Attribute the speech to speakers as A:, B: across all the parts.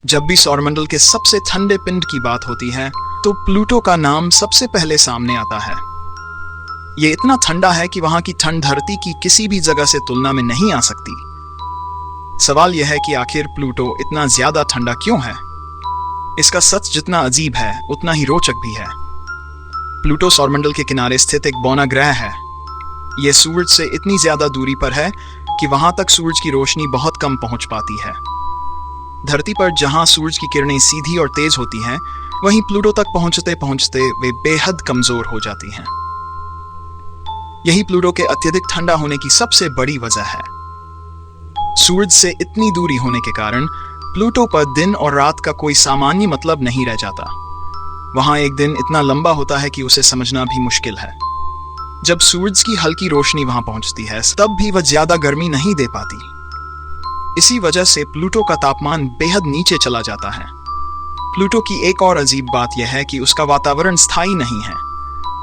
A: जब भी सौरमंडल के सबसे ठंडे पिंड की बात होती है तो प्लूटो का नाम सबसे पहले सामने आता है। ये इतना ठंडा है कि वहां की ठंड धरती की किसी भी जगह से तुलना में नहीं आ सकती। सवाल यह है कि आखिर प्लूटो इतना ज्यादा ठंडा क्यों है? इसका सच जितना अजीब है उतना ही रोचक भी है। प्लूटो सौरमंडल के किनारे स्थित एक बौना ग्रह है। यह सूरज से इतनी ज्यादा दूरी पर है कि वहां तक सूरज की रोशनी बहुत कम पहुंच पाती है। धरती पर जहां सूरज की किरणें सीधी और तेज होती हैं, वहीं प्लूटो तक पहुंचते पहुंचते वे बेहद कमजोर हो जाती हैं। यही प्लूटो के अत्यधिक ठंडा होने की सबसे बड़ी वजह है। सूरज से इतनी दूरी होने के कारण प्लूटो पर दिन और रात का कोई सामान्य मतलब नहीं रह जाता। वहां एक दिन इतना लंबा होता है कि उसे समझना भी मुश्किल है। जब सूरज की हल्की रोशनी वहां पहुंचती है तब भी वह ज्यादा गर्मी नहीं दे पाती। इसी वजह से प्लूटो का तापमान बेहद नीचे चला जाता है। प्लूटो की एक और अजीब बात यह है कि उसका वातावरण स्थायी नहीं है।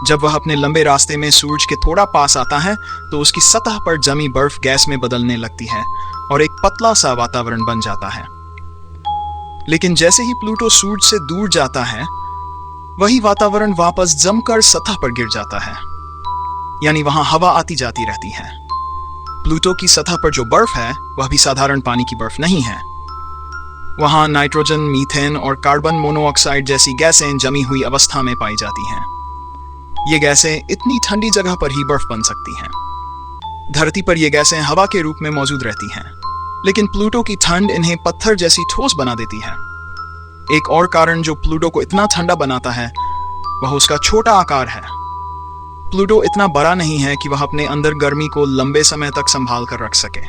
A: जब वह अपने लंबे रास्ते में सूरज के थोड़ा पास आता है तो उसकी सतह पर जमी बर्फ गैस में बदलने लगती है और एक पतला सा वातावरण बन जाता है। लेकिन जैसे ही प्लूटो सूरज से दूर जाता है, वही वातावरण वापस जमकर सतह पर गिर जाता है, यानी वहां हवा आती जाती रहती है। प्लूटो की सतह पर जो बर्फ है वह भी साधारण पानी की बर्फ नहीं है। वहां नाइट्रोजन, मीथेन और कार्बन मोनोऑक्साइड जैसी गैसें जमी हुई अवस्था में पाई जाती हैं। ये गैसें इतनी ठंडी जगह पर ही बर्फ बन सकती हैं। धरती पर ये गैसें हवा के रूप में मौजूद रहती हैं, लेकिन प्लूटो की ठंड इन्हें पत्थर जैसी ठोस बना देती है। एक और कारण जो प्लूटो को इतना ठंडा बनाता है वह उसका छोटा आकार है। प्लूटो इतना बड़ा नहीं है कि वह अपने अंदर गर्मी को लंबे समय तक संभाल कर रख सके।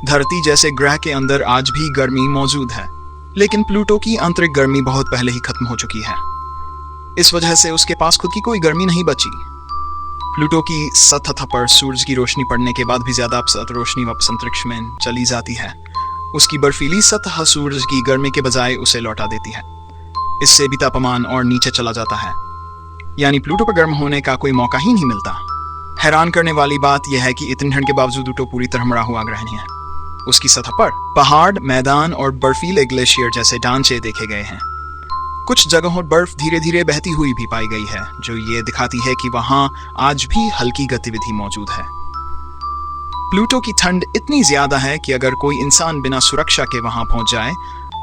A: धरती जैसे ग्रह के अंदर आज भी गर्मी मौजूद है, लेकिन प्लूटो की आंतरिक गर्मी बहुत पहले ही खत्म हो चुकी है। इस वजह से उसके पास खुद की कोई गर्मी नहीं बची। प्लूटो की सतह पर सूरज की रोशनी पड़ने के बाद भी ज्यादा रोशनी वापस अंतरिक्ष में चली जाती है। उसकी बर्फीली सतह सूरज की गर्मी के बजाय उसे लौटा देती है। इससे भी तापमान और नीचे चला जाता है, यानी प्लूटो पर गर्म होने का कोई मौका ही नहीं मिलता। हैरान करने वाली बात यह है कि इतनी ठंड के बावजूद प्लूटो पूरी तरह मरा हुआ ग्रह नहीं है। उसकी सतह पर पहाड़, मैदान और बर्फीले ग्लेशियर जैसे ढांचे देखे गए हैं। कुछ जगहों बर्फ धीरे धीरे बहती हुई भी पाई गई है, जो ये दिखाती है कि वहां आज भी हल्की गतिविधि मौजूद है। प्लूटो की ठंड इतनी ज्यादा है कि अगर कोई इंसान बिना सुरक्षा के वहां पहुंच जाए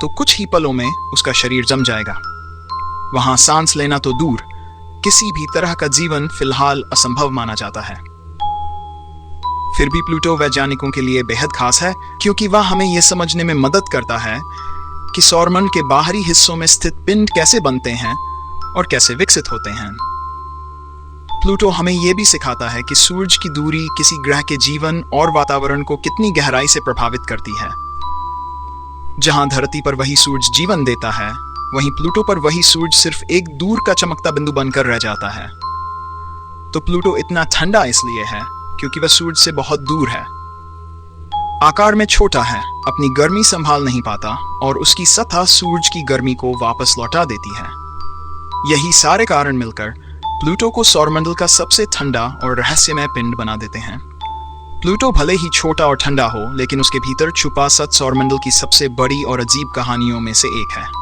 A: तो कुछ ही पलों में उसका शरीर जम जाएगा। वहां सांस लेना तो दूर, किसी भी तरह का जीवन फिलहाल असंभव माना जाता है। फिर भी प्लूटो वैज्ञानिकों के लिए बेहद खास है, क्योंकि वह हमें यह समझने में मदद करता है कि सौरमंडल के बाहरी हिस्सों में स्थित पिंड कैसे बनते हैं और कैसे विकसित होते हैं। प्लूटो हमें यह भी सिखाता है कि सूरज की दूरी किसी ग्रह के जीवन और वातावरण को कितनी गहराई से प्रभावित करती है। जहां धरती पर वही सूरज जीवन देता है, वहीं प्लूटो पर वही सूरज सिर्फ एक दूर का चमकता बिंदु बनकर रह जाता है। तो प्लूटो इतना ठंडा इसलिए है क्योंकि वह सूरज से बहुत दूर है, आकार में छोटा है, अपनी गर्मी संभाल नहीं पाता और उसकी सतह सूरज की गर्मी को वापस लौटा देती है। यही सारे कारण मिलकर प्लूटो को सौरमंडल का सबसे ठंडा और रहस्यमय पिंड बना देते हैं। प्लूटो भले ही छोटा और ठंडा हो, लेकिन उसके भीतर छुपा सच सौरमंडल की सबसे बड़ी और अजीब कहानियों में से एक है।